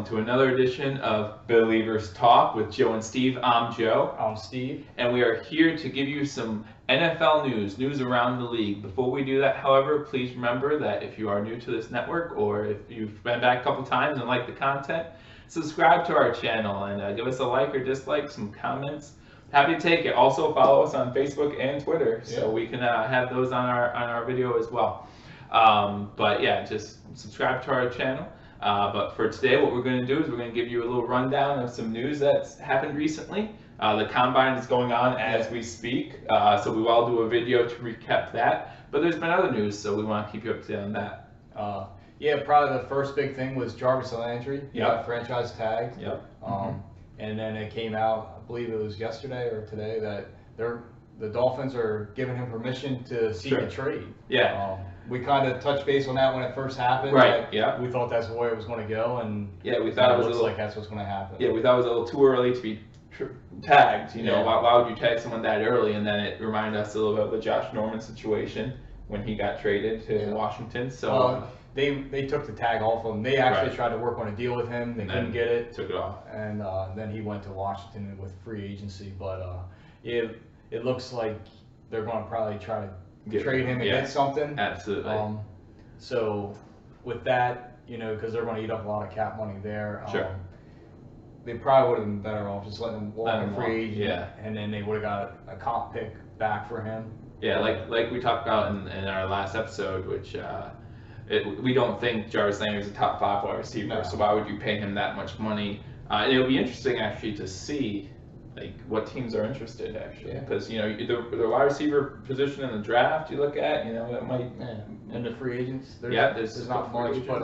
welcome to another edition of Believers Talk with Joe and Steve. I'm Joe. I'm Steve. And we are here to give you some NFL news around the league. Before we do that, however, please remember that if you are new to this network or if you've been back a couple times and like the content, subscribe to our channel and give us a like or dislike, some comments. Happy to take it. Also follow us on Facebook and Twitter so we can have those on our video as well. But yeah, just subscribe to our channel. But for today, what we're going to do is we're going to give you a little rundown of some news that's happened recently. The Combine is going on as we speak, so we will do a video to recap that. But there's been other news, so we want to keep you up to date on that. Yeah, probably the first big thing was Jarvis Landry. He got franchise tagged. And then it came out, I believe it was yesterday or today, that the Dolphins are giving him permission to seek a trade. We kind of touched base on that when it first happened. Right. We thought that's the way it was going to go, and we thought it was looks like that's what's going to happen. Yeah, we thought it was a little too early to be tagged. You know, why would you tag someone that early? And then it reminded us a little bit of the Josh Norman situation when he got traded to Washington. So they took the tag off of him. They actually tried to work on a deal with him. They couldn't get it. Took it off. And then he went to Washington with free agency. But it looks like they're going to probably try to trade him and get something. Absolutely. So with that, you know, because they're going to eat up a lot of cap money there. They probably would have been better off just letting him walk a free agent. And then they would have got a comp pick back for him. Yeah, like we talked about in our last episode, which we don't think Jarvis Landry is a top 5 wide receiver. So why would you pay him that much money? And it'll be interesting actually to see like what teams are interested actually, because you know the wide receiver position in the draft you look at, you know, it might and the free agents. There's not much, but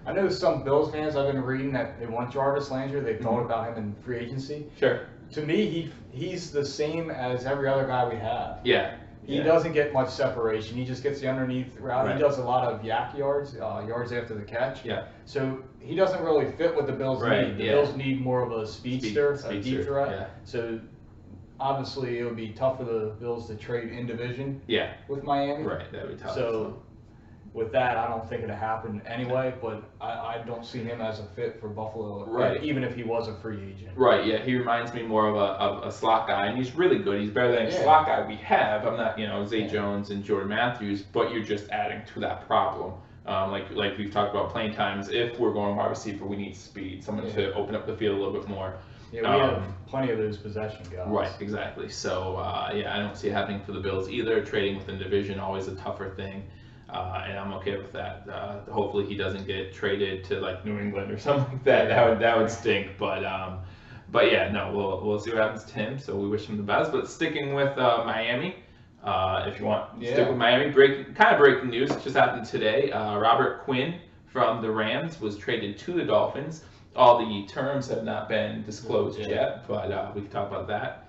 I know some Bills fans I've been reading that they want Jarvis Landry. They thought about him in free agency. To me, he's the same as every other guy we have. He doesn't get much separation. He just gets the underneath route. He does a lot of yak yards, yards after the catch. So he doesn't really fit what the Bills need. The Bills need more of a speedster, a deep threat. So obviously it would be tough for the Bills to trade in division with Miami. That would be tough. So with that, I don't think it'll happen anyway, but I don't see him as a fit for Buffalo, even if he was a free agent. He reminds me more of a slot guy, and he's really good. He's better than any slot guy we have. I'm not, you know, Zay Jones and Jordan Matthews, but you're just adding to that problem. Like we've talked about playing times, if we're going wide receiver, we need speed, someone to open up the field a little bit more. We have plenty of those possession guys. Exactly. So, I don't see it happening for the Bills either. Trading within division, always a tougher thing. And I'm okay with that. Hopefully he doesn't get traded to like New England or something like that. That would stink. But yeah, no, we'll see what happens to him. So we wish him the best. But sticking with Miami, if you want, stick with Miami. Breaking news. It just happened today. Robert Quinn from the Rams was traded to the Dolphins. All the terms have not been disclosed yet, but we can talk about that.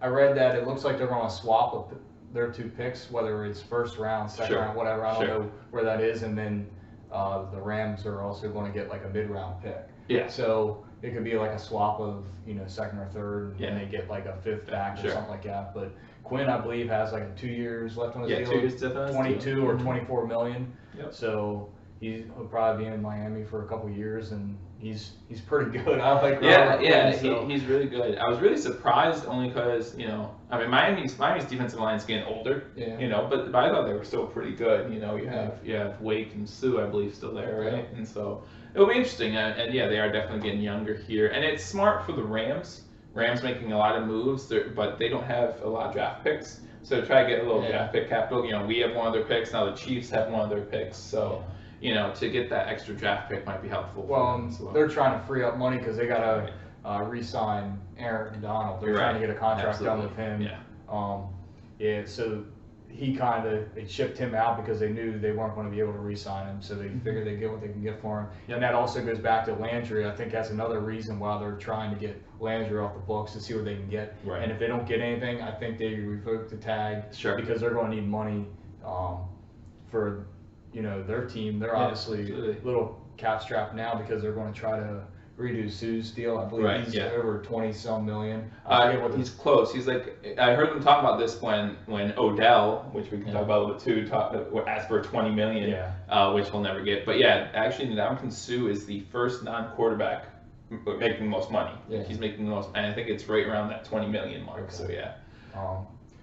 I read that it looks like they're going to swap their 2 picks, whether it's first round, second round, whatever. I don't know where that is. And then the Rams are also going to get like a mid-round pick. So it could be like a swap of, you know, second or third, and they get like a 5th back or something like that. But Quinn, I believe, has like 2 years left on his deal. 2 years left. 22 or 24 million. So he'll probably be in Miami for a couple years, and he's pretty good. I like Robert Quinn, he's really good. I was really surprised only because, you know, I mean Miami's defensive line's getting older, you know, but I thought they were still pretty good. You know, you have Wake and Sue, I believe, still there, right? And so it'll be interesting. And they are definitely getting younger here, and it's smart for the Rams. Rams making a lot of moves, but they don't have a lot of draft picks, so try to get a little draft pick capital. You know, we have one of their picks now. The Chiefs have one of their picks, so. You know, to get that extra draft pick might be helpful. They're trying to free up money because they got to re-sign Aaron Donald. They're trying to get a contract done with him. So they shipped him out because they knew they weren't going to be able to re-sign him. So they figured they'd get what they can get for him. And that also goes back to Landry. I think that's another reason why they're trying to get Landry off the books to see what they can get. And if they don't get anything, I think they revoke the tag because they're going to need money for, you know, their team. They're obviously a little cap strapped now because they're going to try to redo Sue's deal. I believe he's over 20-some million. He's close. He's like, I heard them talk about this when Odell, which we can talk about a little bit too, asked for 20 million, which he'll never get. But yeah, actually, Ndamukong Suh is the first non-quarterback making the most money. Yeah. He's making the most, and I think it's right around that 20 million mark. Okay. So yeah.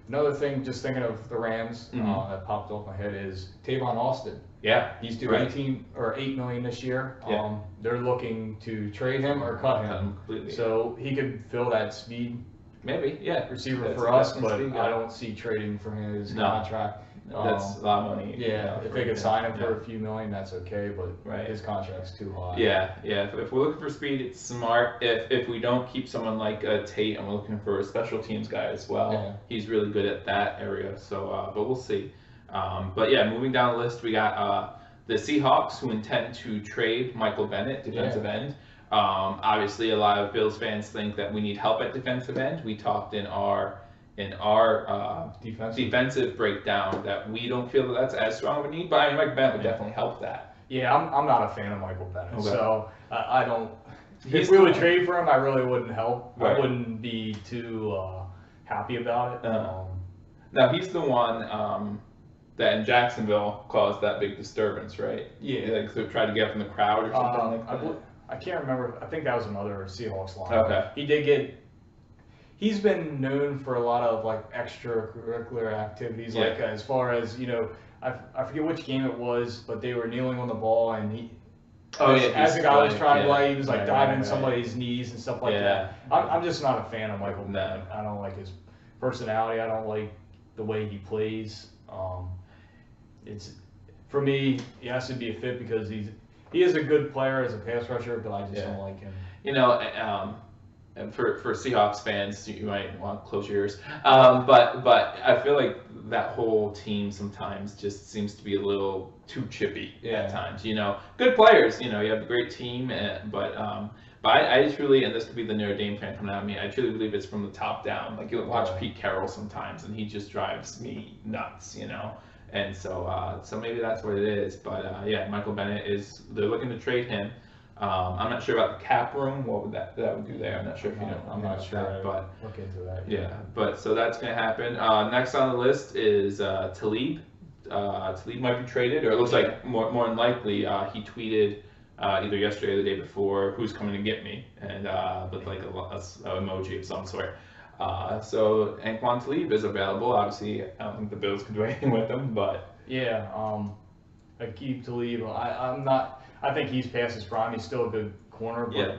Another thing, just thinking of the Rams, that popped off my head is Tavon Austin. Yeah, he's due 18 or 8 million this year. Yeah. They're looking to trade him or cut him completely. So he could fill that speed. Maybe, yeah. Receiver for us, but I don't see trading for his contract. That's a lot of money. Yeah, if they could sign him for a few million, that's okay, but his contract's too high. Yeah. If we're looking for speed, it's smart. If we don't keep someone like Tate, and we're looking for a special teams guy as well, he's really good at that area. So, but we'll see. But yeah, moving down the list, we got the Seahawks, who intend to trade Michael Bennett, defensive end. Obviously, a lot of Bills fans think that we need help at defensive end. We talked in our defensive breakdown that we don't feel that that's as strong of a need, but I mean, Mike Bennett would definitely help that. Yeah, I'm not a fan of Michael Bennett, so I don't. If we would trade for him, I really wouldn't help. I wouldn't be too happy about it. Now he's the one that in Jacksonville caused that big disturbance, right? Yeah. Like so tried to get from the crowd or something like that. I can't remember. I think that was another Seahawks line. Okay. He did get. He's been known for a lot of like extracurricular activities, like as far as I forget which game it was, but they were kneeling on the ball and he. As the guy was trying to play, he was like diving in somebody's knees and stuff like that. I'm just not a fan of Michael Bennett. I don't like his personality. I don't like the way he plays. It's for me, he has to be a fit because he is a good player as a pass rusher, but I just don't like him. And for Seahawks fans, you might want to close your ears. But I feel like that whole team sometimes just seems to be a little too chippy at times. Good players. You have a great team, but I truly, and this could be the Notre Dame fan coming at me, I truly believe it's from the top down. Like you watch Pete Carroll sometimes, and he just drives me nuts. And so maybe that's what it is. But Michael Bennett they're looking to trade him. I'm not sure about the cap room. What would that would do there? I'm not sure if you know. I'm not sure. That, but look into that. Yeah, but so that's gonna happen. Next on the list is Talib. Talib might be traded, or it looks like more than likely he tweeted either yesterday or the day before, "Who's coming to get me?" and with like a emoji of some sort. So Anquan Talib is available. Obviously, I don't think the Bills can do anything with him, but Aqib Talib. I'm not. I think he's past his prime. He's still a good corner, but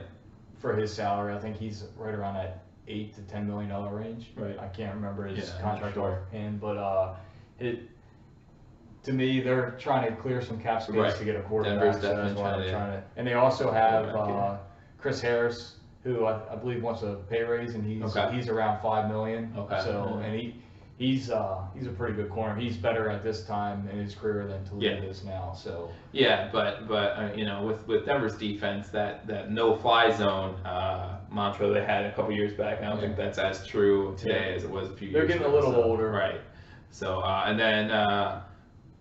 for his salary, I think he's right around that $8 to $10 million range. Right. I can't remember his contract offhand, but to me, they're trying to clear some cap space to get a quarterback. Denver's definitely trying to. And they also have Chris Harris, who I believe wants a pay raise, and he's around $5 million. Okay. So and he's a pretty good corner. He's better at this time in his career than Talib is now. So but with Denver's defense, that no-fly zone mantra they had a couple years back, I don't think that's as true today as it was a few years ago. They're getting a little older, right? So and then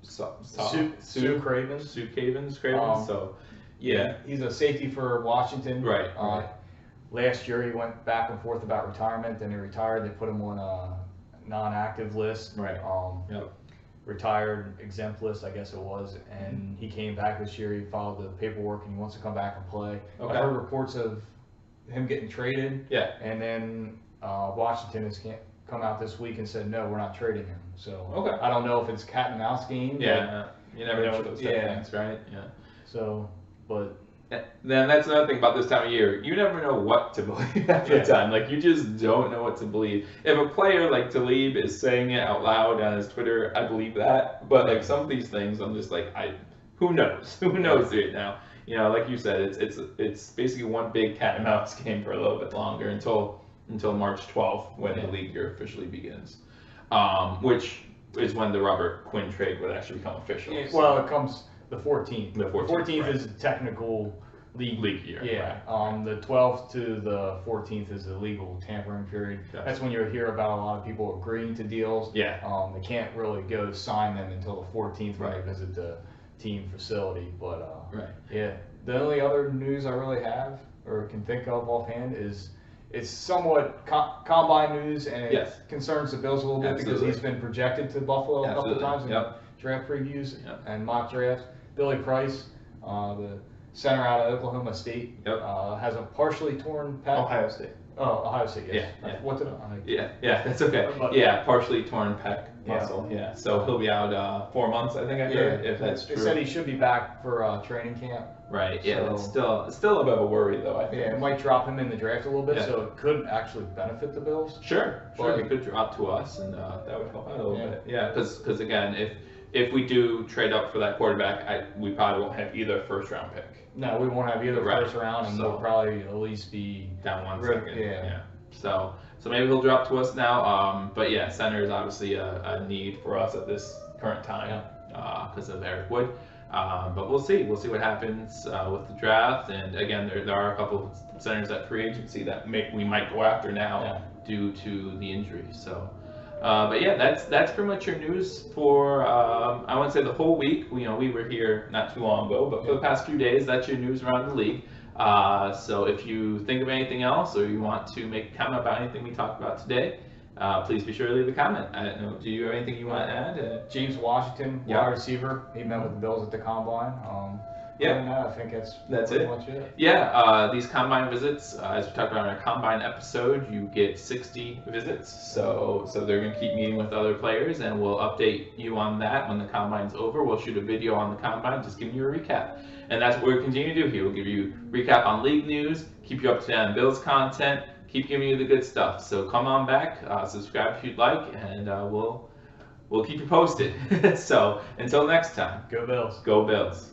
Sue Cravens. So he's a safety for Washington. Right. Last year he went back and forth about retirement. Then he retired. They put him on a non-active list, retired exempt list, I guess it was, and he came back this year. He filed the paperwork and he wants to come back and play. I've heard reports of him getting traded, and then Washington has come out this week and said no, we're not trading him. So I don't know if it's cat and mouse game. You never know with those type of things, right? So, but. Then that's another thing about this time of year. You never know what to believe at the time. Like, you just don't know what to believe. If a player like Talib is saying it out loud on his Twitter, I believe that. But, like, some of these things, I'm just like, who knows? Who knows right now? Like you said, it's basically one big cat and mouse game for a little bit longer until March 12th when the league year officially begins. Which is when the Robert Quinn trade would actually become official. Well, it comes... The 14th. The 14th is the technical league year. The 12th to the 14th is the legal tampering period. That's when you'll hear about a lot of people agreeing to deals. They can't really go sign them until the 14th when they visit the team facility. But the only other news I really have or can think of offhand is it's somewhat combine news, and it concerns the Bills a little bit because he's been projected to Buffalo a couple of times in draft previews and mock drafts. Billy Price, the center out of Oklahoma State, has a partially torn pec. Ohio State. Oh, Ohio State, yes. Yeah. What did that's okay. Partially torn pec muscle. Yeah. So he'll be out 4 months, I think I heard, if that's true. They said he should be back for training camp. Right. Yeah. So, it's still a bit of a worry, though, I think. Yeah, it might drop him in the draft a little bit, so it could actually benefit the Bills. Sure. It could drop to us, and that would help out a little bit. Yeah. Because again, if we do trade up for that quarterback, we probably won't have either first-round pick. No, we won't have either first round, and we'll probably at least be down 1 second. Yeah. So maybe he'll drop to us now. But yeah, center is obviously a need for us at this current time because of Eric Wood. But we'll see. We'll see what happens with the draft. And again, there are a couple of centers at free agency that we might go after now due to the injury. So. But yeah, that's pretty much your news for I wouldn't say the whole week. We were here not too long ago, but for the past few days, that's your news around the league. So if you think of anything else or you want to make a comment about anything we talked about today, please be sure to leave a comment. I don't know, do you have anything you want to add? James Washington, wide receiver. He met with the Bills at the combine. I think that's pretty much it. Yeah, these combine visits, as we talked about in our combine episode, you get 60 visits. So they're going to keep meeting with other players, and we'll update you on that when the combine's over. We'll shoot a video on the combine, just giving you a recap. And that's what we'll continue to do here. We'll give you recap on league news, keep you up to date on Bills content, keep giving you the good stuff. So come on back, subscribe if you'd like, and we'll keep you posted. So until next time, go Bills. Go Bills.